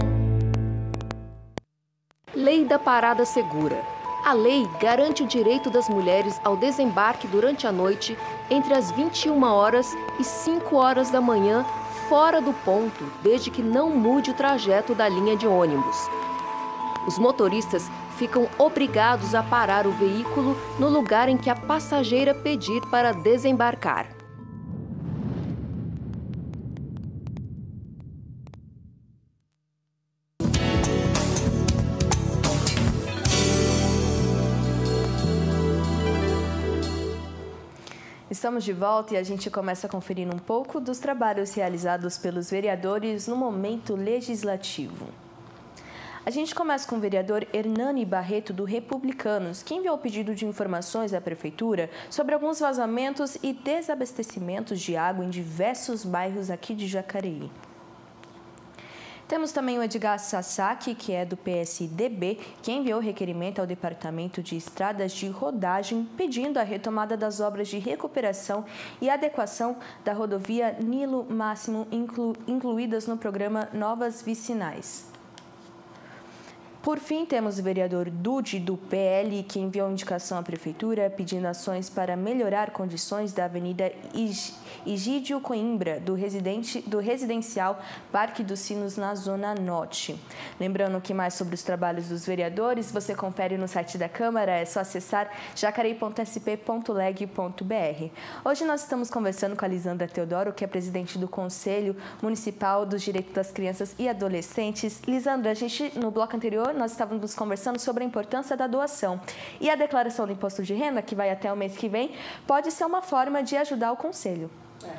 Lei da Parada Segura. A lei garante o direito das mulheres ao desembarque durante a noite entre as 21 horas e 5 horas da manhã, fora do ponto, desde que não mude o trajeto da linha de ônibus. Os motoristas ficam obrigados a parar o veículo no lugar em que a passageira pedir para desembarcar. Estamos de volta e a gente começa conferindo um pouco dos trabalhos realizados pelos vereadores no momento legislativo. A gente começa com o vereador Hernani Barreto, do Republicanos, que enviou pedido de informações à Prefeitura sobre alguns vazamentos e desabastecimentos de água em diversos bairros aqui de Jacareí. Temos também o Edgar Sasaki, que é do PSDB, que enviou requerimento ao Departamento de Estradas de Rodagem, pedindo a retomada das obras de recuperação e adequação da rodovia Nilo Máximo, incluídas no programa Novas Vicinais. Por fim, temos o vereador Dude, do PL, que enviou indicação à Prefeitura pedindo ações para melhorar condições da Avenida Egídio Coimbra, do residencial Parque dos Sinos, na Zona Norte. Lembrando que mais sobre os trabalhos dos vereadores, você confere no site da Câmara, é só acessar jacareí.sp.leg.br. Hoje nós estamos conversando com a Lisandra Teodoro, que é presidente do Conselho Municipal dos Direitos das Crianças e Adolescentes. Lisandra, no bloco anterior, nós estávamos conversando sobre a importância da doação. E a declaração do imposto de renda, que vai até o mês que vem, pode ser uma forma de ajudar o Conselho.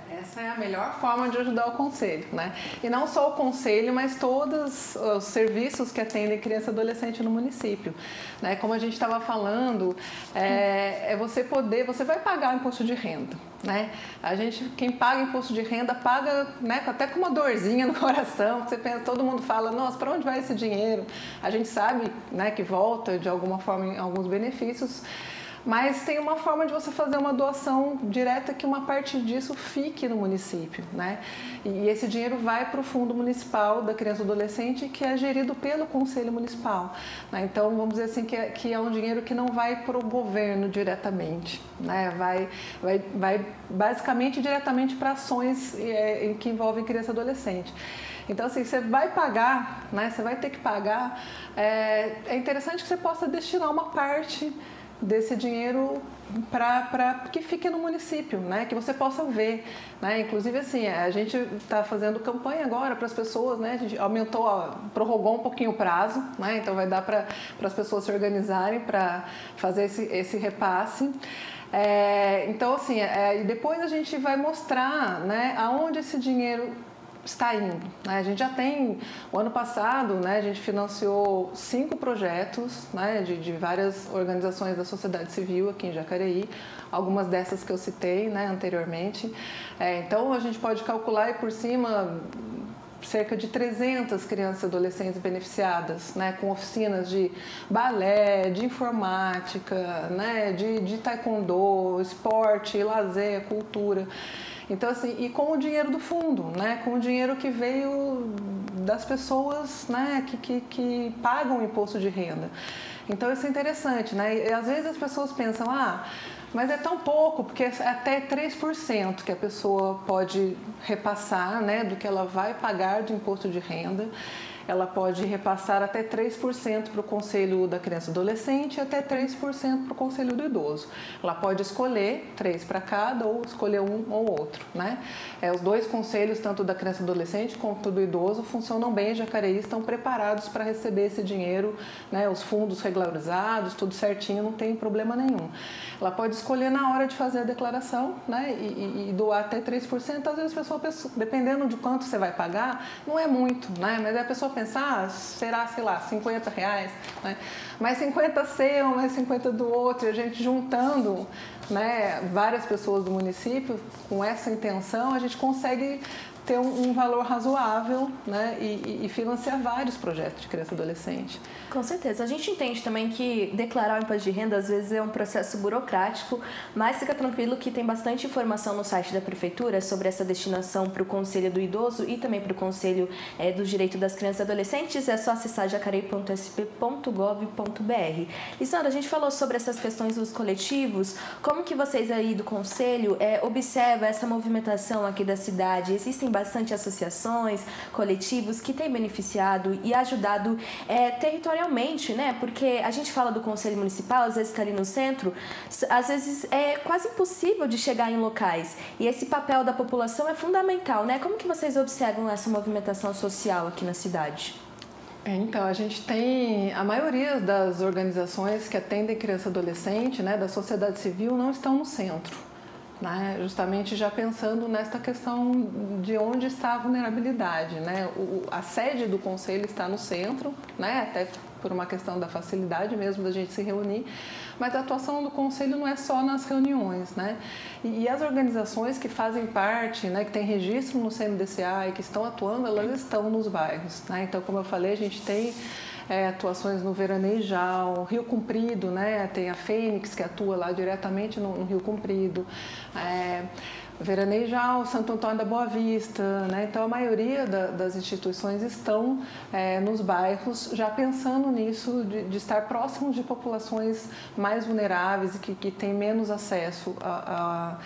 Essa é a melhor forma de ajudar o Conselho, né? E não só o Conselho, mas todos os serviços que atendem criança e adolescente no município, né? Como a gente estava falando, você vai pagar o imposto de renda, né? Quem paga imposto de renda paga, né, até com uma dorzinha no coração, você pensa, todo mundo fala, nossa, para onde vai esse dinheiro? A gente sabe, né, que volta de alguma forma em alguns benefícios. Mas tem uma forma de você fazer uma doação direta que uma parte disso fique no município, né? E esse dinheiro vai para o Fundo Municipal da Criança e Adolescente, que é gerido pelo Conselho Municipal, né? Então, vamos dizer assim, que é um dinheiro que não vai para o governo diretamente, né? Vai basicamente diretamente para ações que envolvem criança e adolescente. Então, assim, você vai pagar, né? Você vai ter que pagar. É interessante que você possa destinar uma parte desse dinheiro para que fique no município, né? Que você possa ver, né? Inclusive, assim, a gente está fazendo campanha agora para as pessoas, né? A gente prorrogou um pouquinho o prazo, né? Então vai dar para as pessoas se organizarem para fazer esse repasse. Então, assim, e depois a gente vai mostrar, né, aonde esse dinheiro está indo, né? A gente já tem, o ano passado, né, a gente financiou 5 projetos, né, de várias organizações da sociedade civil aqui em Jacareí, algumas dessas que eu citei, né, anteriormente. Então, a gente pode calcular aí por cima cerca de 300 crianças e adolescentes beneficiadas, né, com oficinas de balé, de informática, né, de taekwondo, esporte, lazer, cultura. Então, assim, e com o dinheiro do fundo, né? Com o dinheiro que veio das pessoas, né, que pagam o imposto de renda. Então, isso é interessante, né? E às vezes as pessoas pensam, mas é tão pouco, porque é até 3% que a pessoa pode repassar, né, do que ela vai pagar de imposto de renda. Ela pode repassar até 3% para o Conselho da Criança e Adolescente e até 3% para o Conselho do Idoso. Ela pode escolher 3 para cada ou escolher um ou outro, né? Os 2 conselhos, tanto da Criança e Adolescente quanto do Idoso, funcionam bem em Jacareí, estão preparados para receber esse dinheiro, né? Os fundos regularizados, tudo certinho, não tem problema nenhum. Ela pode escolher na hora de fazer a declaração, né? E doar até 3%. Às vezes a pessoa, dependendo de quanto você vai pagar, não é muito, né? Mas a pessoa pensar, será, sei lá, R$50, né? Mais 50 seu, mais 50 do outro, e a gente juntando, né, várias pessoas do município com essa intenção, a gente consegue ter um valor razoável, né, e financiar vários projetos de criança e adolescente. Com certeza. A gente entende também que declarar o imposto de renda às vezes é um processo burocrático, mas fica tranquilo que tem bastante informação no site da Prefeitura sobre essa destinação para o Conselho do Idoso e também para o Conselho dos Direitos das Crianças e Adolescentes. É só acessar jacareí.sp.gov.br. Lisandra, a gente falou sobre essas questões dos coletivos. Como que vocês aí do Conselho observam essa movimentação aqui da cidade? Existem bastante associações, coletivos que têm beneficiado e ajudado territorialmente, né? Porque a gente fala do Conselho Municipal, às vezes está ali no centro, às vezes é quase impossível de chegar em locais. E esse papel da população é fundamental, né? Como que vocês observam essa movimentação social aqui na cidade? Então, a gente tem, a maioria das organizações que atendem criança e adolescente, né, da sociedade civil, não estão no centro. né? Justamente já pensando nesta questão de onde está a vulnerabilidade, né? A sede do conselho está no centro, né? Até por uma questão da facilidade mesmo da gente se reunir, mas a atuação do conselho não é só nas reuniões, né? E as organizações que fazem parte, né, que têm registro no CMDCA e que estão atuando, elas estão nos bairros, né? Então, como eu falei, a gente tem atuações no Veranejal, Rio Comprido, né? Tem a Fênix que atua lá diretamente no Rio Comprido, Veranejal, Santo Antônio da Boa Vista, né? Então a maioria das instituições estão nos bairros já pensando nisso, de estar próximos de populações mais vulneráveis e que têm menos acesso a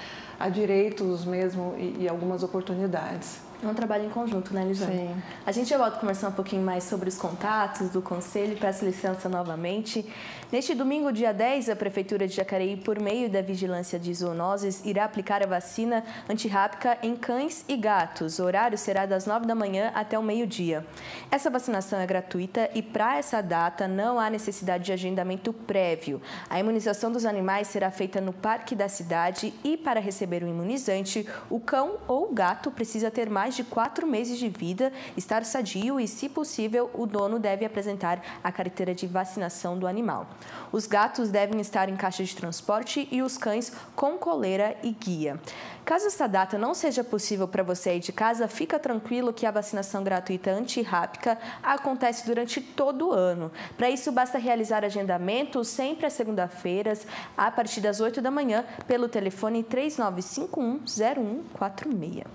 direitos mesmo e algumas oportunidades. É um trabalho em conjunto, né, Elisane? Sim. A gente já volta a conversar um pouquinho mais sobre os contatos do Conselho. Peço licença novamente. Neste domingo, dia 10, a Prefeitura de Jacareí, por meio da Vigilância de Zoonoses, irá aplicar a vacina antirrábica em cães e gatos. O horário será das 9 da manhã até o meio-dia. Essa vacinação é gratuita e, para essa data, não há necessidade de agendamento prévio. A imunização dos animais será feita no parque da cidade e, para receber o imunizante, o cão ou o gato precisa ter mais de 4 meses de vida, estar sadio e, se possível, o dono deve apresentar a carteira de vacinação do animal. Os gatos devem estar em caixa de transporte e os cães com coleira e guia. Caso essa data não seja possível para você aí de casa, fica tranquilo que a vacinação gratuita antirrábica acontece durante todo o ano. Para isso, basta realizar agendamento sempre às segundas-feiras, a partir das 8 da manhã, pelo telefone 3951-0146.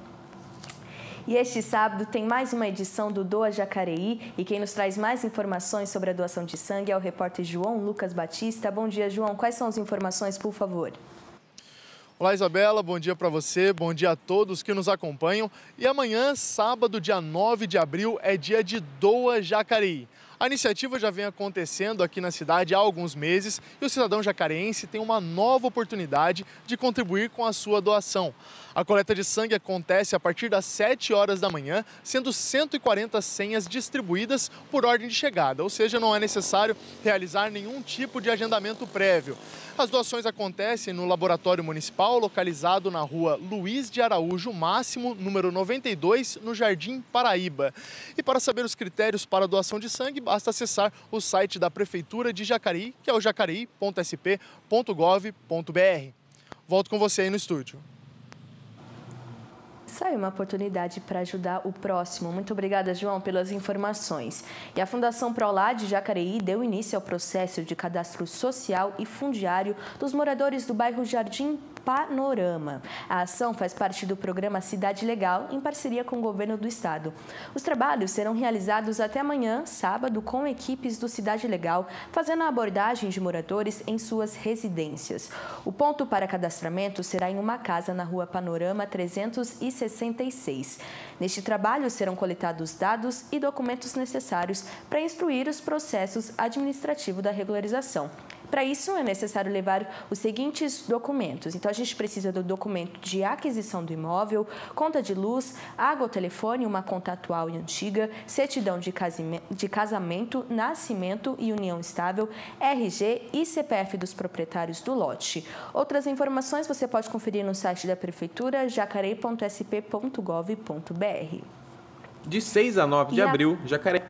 E este sábado tem mais uma edição do Doa Jacareí e quem nos traz mais informações sobre a doação de sangue é o repórter João Lucas Batista. Bom dia, João. Quais são as informações, por favor? Olá, Isabela. Bom dia para você, bom dia a todos que nos acompanham. E amanhã, sábado, dia 9 de abril, é dia de Doa Jacareí. A iniciativa já vem acontecendo aqui na cidade há alguns meses e o cidadão jacareense tem uma nova oportunidade de contribuir com a sua doação. A coleta de sangue acontece a partir das 7 horas da manhã, sendo 140 senhas distribuídas por ordem de chegada, ou seja, não é necessário realizar nenhum tipo de agendamento prévio. As doações acontecem no Laboratório Municipal, localizado na rua Luiz de Araújo Máximo, número 92, no Jardim Paraíba. E para saber os critérios para a doação de sangue, basta acessar o site da Prefeitura de Jacareí, que é o jacareí.sp.gov.br. Volto com você aí no estúdio. Sai uma oportunidade para ajudar o próximo. Muito obrigada, João, pelas informações. E a Fundação Prolad de Jacareí deu início ao processo de cadastro social e fundiário dos moradores do bairro Jardim Panorama. A ação faz parte do programa Cidade Legal, em parceria com o governo do estado. Os trabalhos serão realizados até amanhã, sábado, com equipes do Cidade Legal, fazendo a abordagem de moradores em suas residências. O ponto para cadastramento será em uma casa na rua Panorama 366. Neste trabalho serão coletados dados e documentos necessários para instruir os processos administrativos da regularização. Para isso, é necessário levar os seguintes documentos. Então, a gente precisa do documento de aquisição do imóvel, conta de luz, água ou telefone, uma conta atual e antiga, certidão de casamento, nascimento e união estável, RG e CPF dos proprietários do lote. Outras informações você pode conferir no site da Prefeitura, jacareí.sp.gov.br. De 6 a 9 de abril, Jacareí...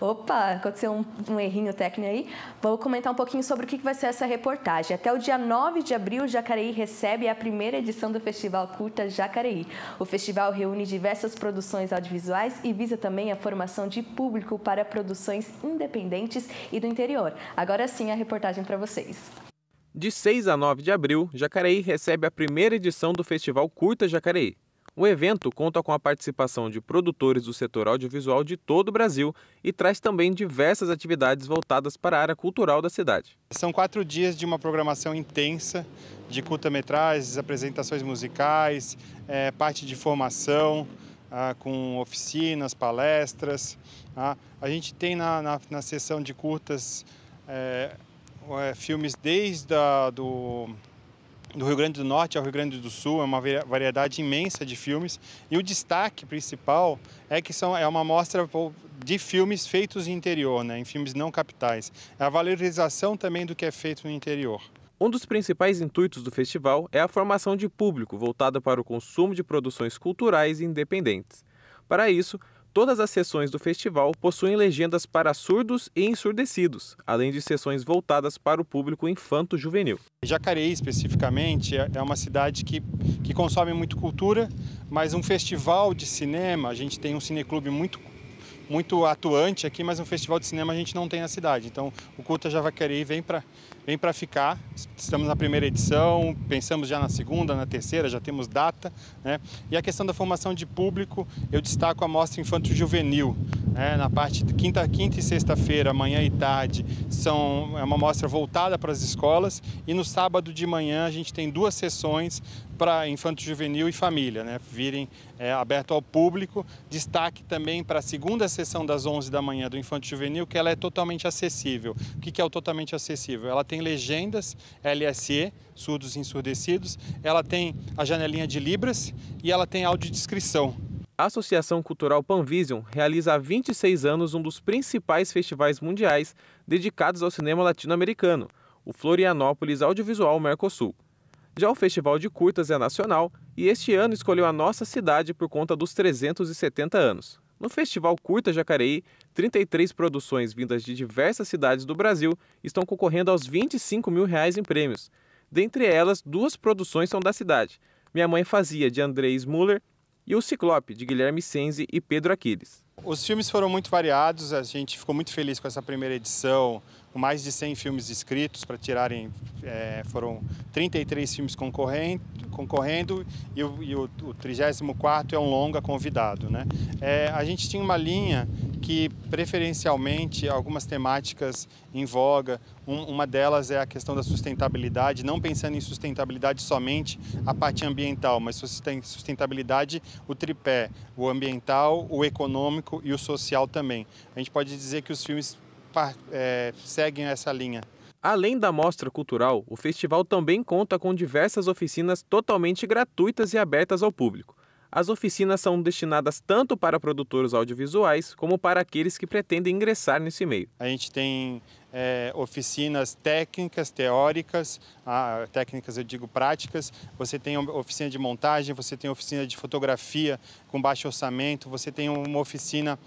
Opa, aconteceu um errinho técnico aí. Vou comentar um pouquinho sobre o que vai ser essa reportagem. Até o dia 9 de abril, Jacareí recebe a primeira edição do Festival Curta Jacareí. O festival reúne diversas produções audiovisuais e visa também a formação de público para produções independentes e do interior. Agora sim, a reportagem para vocês. De 6 a 9 de abril, Jacareí recebe a primeira edição do Festival Curta Jacareí. O evento conta com a participação de produtores do setor audiovisual de todo o Brasil e traz também diversas atividades voltadas para a área cultural da cidade. São 4 dias de uma programação intensa de curta-metragens, apresentações musicais, parte de formação, com oficinas, palestras. A gente tem na sessão de curtas filmes desde do Rio Grande do Norte ao Rio Grande do Sul, é uma variedade imensa de filmes. E o destaque principal é que é uma mostra de filmes feitos no interior, né, em filmes não capitais. É a valorização também do que é feito no interior. Um dos principais intuitos do festival é a formação de público voltada para o consumo de produções culturais independentes. Para isso, todas as sessões do festival possuem legendas para surdos e ensurdecidos, além de sessões voltadas para o público infanto-juvenil. Jacareí, especificamente, é uma cidade que consome muito cultura, mas um festival de cinema, a gente tem um cineclube muito atuante aqui, mas um festival de cinema a gente não tem na cidade. Então, o Culta Jacareí vem para ficar. Estamos na primeira edição, pensamos já na segunda, na terceira, já temos data, né? E a questão da formação de público, eu destaco a mostra infanto-juvenil, né? Na parte de quinta e sexta-feira, manhã e tarde, é uma mostra voltada para as escolas, e no sábado de manhã a gente tem 2 sessões para infanto-juvenil e família, né? Virem aberto ao público. Destaque também para a segunda sessão das 11 da manhã do infanto-juvenil, que ela é totalmente acessível. O que é o totalmente acessível? Ela tem legendas LSE, surdos e ensurdecidos, ela tem a janelinha de Libras e ela tem audiodescrição. A Associação Cultural Panvision realiza há 26 anos um dos principais festivais mundiais dedicados ao cinema latino-americano, o Florianópolis Audiovisual Mercosul. Já o Festival de Curtas é nacional e este ano escolheu a nossa cidade por conta dos 370 anos. No Festival Curta Jacareí, 33 produções vindas de diversas cidades do Brasil estão concorrendo aos R$25 mil em prêmios. Dentre elas, 2 produções são da cidade: Minha Mãe Fazia, de André Smuller, e O Ciclope, de Guilherme Senzi e Pedro Aquiles. Os filmes foram muito variados, a gente ficou muito feliz com essa primeira edição, com mais de 100 filmes inscritos para tirarem, foram 33 filmes concorrendo e o 34º é um longa convidado, né? A gente tinha uma linha que, preferencialmente, algumas temáticas em voga, uma delas é a questão da sustentabilidade, não pensando em sustentabilidade somente a parte ambiental, mas sustentabilidade, o tripé, o ambiental, o econômico e o social também. A gente pode dizer que os filmes seguem essa linha. Além da mostra cultural, o festival também conta com diversas oficinas totalmente gratuitas e abertas ao público. As oficinas são destinadas tanto para produtores audiovisuais como para aqueles que pretendem ingressar nesse meio. A gente tem oficinas técnicas, teóricas, técnicas eu digo práticas, você tem oficina de montagem, você tem oficina de fotografia com baixo orçamento, você tem uma oficina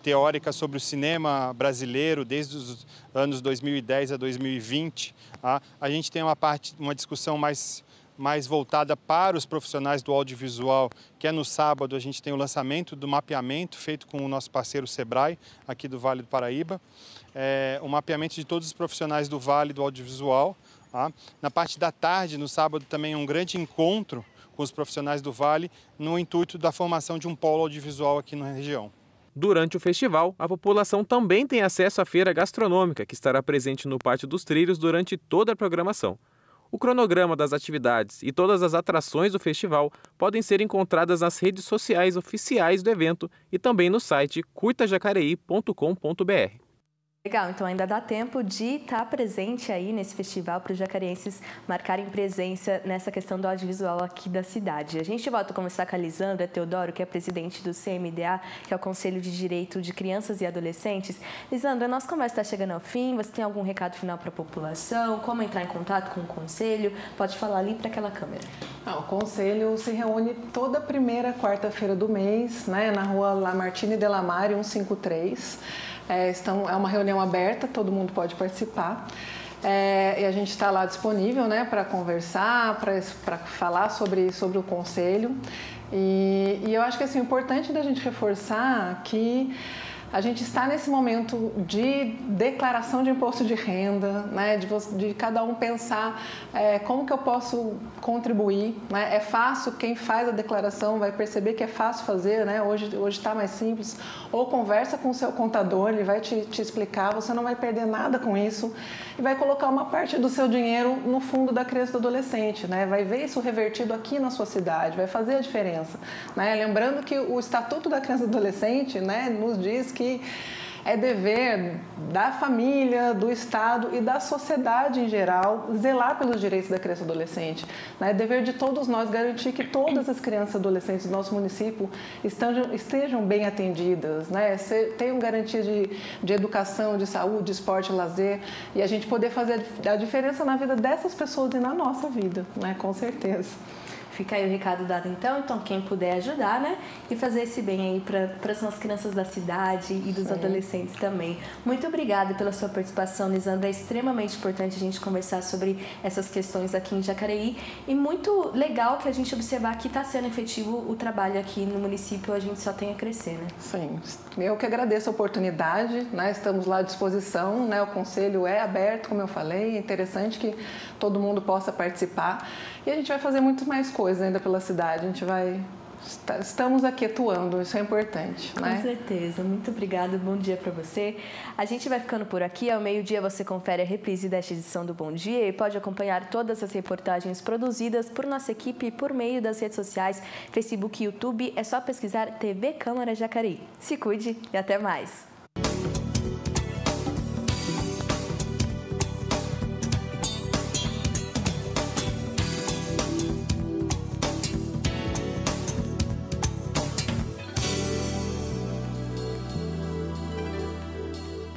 teórica sobre o cinema brasileiro desde os anos 2010 a 2020. A gente tem uma discussão mais voltada para os profissionais do audiovisual, que é no sábado. A gente tem o lançamento do mapeamento feito com o nosso parceiro Sebrae, aqui do Vale do Paraíba, o mapeamento de todos os profissionais do Vale do audiovisual. Na parte da tarde, no sábado, também um grande encontro com os profissionais do Vale, no intuito da formação de um polo audiovisual aqui na região. Durante o festival, a população também tem acesso à feira gastronômica, que estará presente no Pátio dos Trilhos durante toda a programação. O cronograma das atividades e todas as atrações do festival podem ser encontradas nas redes sociais oficiais do evento e também no site curtajacareí.com.br. Legal, então ainda dá tempo de estar presente aí nesse festival para os jacareenses marcarem presença nessa questão do audiovisual aqui da cidade. A gente volta a conversar com a Lisandra Teodoro, que é presidente do CMDA, que é o Conselho de Direito de Crianças e Adolescentes. Lisandra, a nossa conversa está chegando ao fim, você tem algum recado final para a população? Como entrar em contato com o Conselho? Pode falar ali para aquela câmera. O Conselho se reúne toda primeira quarta-feira do mês, né, na rua Lamartine Delamare 153. É uma reunião aberta, todo mundo pode participar. E a gente está lá disponível, né, para conversar, para falar sobre o Conselho. E eu acho que assim, é importante da gente reforçar que a gente está nesse momento de declaração de imposto de renda, né, de cada um pensar como que eu posso contribuir, né? É fácil, quem faz a declaração vai perceber que é fácil fazer, né? Hoje está mais simples. Ou conversa com o seu contador, ele vai te explicar, você não vai perder nada com isso e vai colocar uma parte do seu dinheiro no fundo da criança e do adolescente, né? Vai ver isso revertido aqui na sua cidade, vai fazer a diferença, né? Lembrando que o Estatuto da Criança e do Adolescente, né, nos diz que é dever da família, do Estado e da sociedade em geral zelar pelos direitos da criança e adolescente. É dever de todos nós garantir que todas as crianças e adolescentes do nosso município estejam bem atendidas, né? Tenham garantia de educação, de saúde, de esporte e lazer, e a gente poder fazer a diferença na vida dessas pessoas e na nossa vida, né? Com certeza. Fica aí o recado dado então quem puder ajudar, né? E fazer esse bem aí para as nossas crianças da cidade e dos adolescentes também. Muito obrigada pela sua participação, Lisandra. É extremamente importante a gente conversar sobre essas questões aqui em Jacareí. E muito legal que a gente observar que está sendo efetivo o trabalho aqui no município, a gente só tem a crescer, né? Sim, eu que agradeço a oportunidade, né? Estamos lá à disposição, né? O conselho é aberto, como eu falei, é interessante que todo mundo possa participar. E a gente vai fazer muito mais coisas ainda pela cidade. Estamos aqui atuando, isso é importante, né? Com certeza. Muito obrigada, bom dia para você. A gente vai ficando por aqui. Ao meio-dia você confere a reprise desta edição do Bom Dia e pode acompanhar todas as reportagens produzidas por nossa equipe por meio das redes sociais, Facebook e YouTube. É só pesquisar TV Câmara Jacareí. Se cuide e até mais.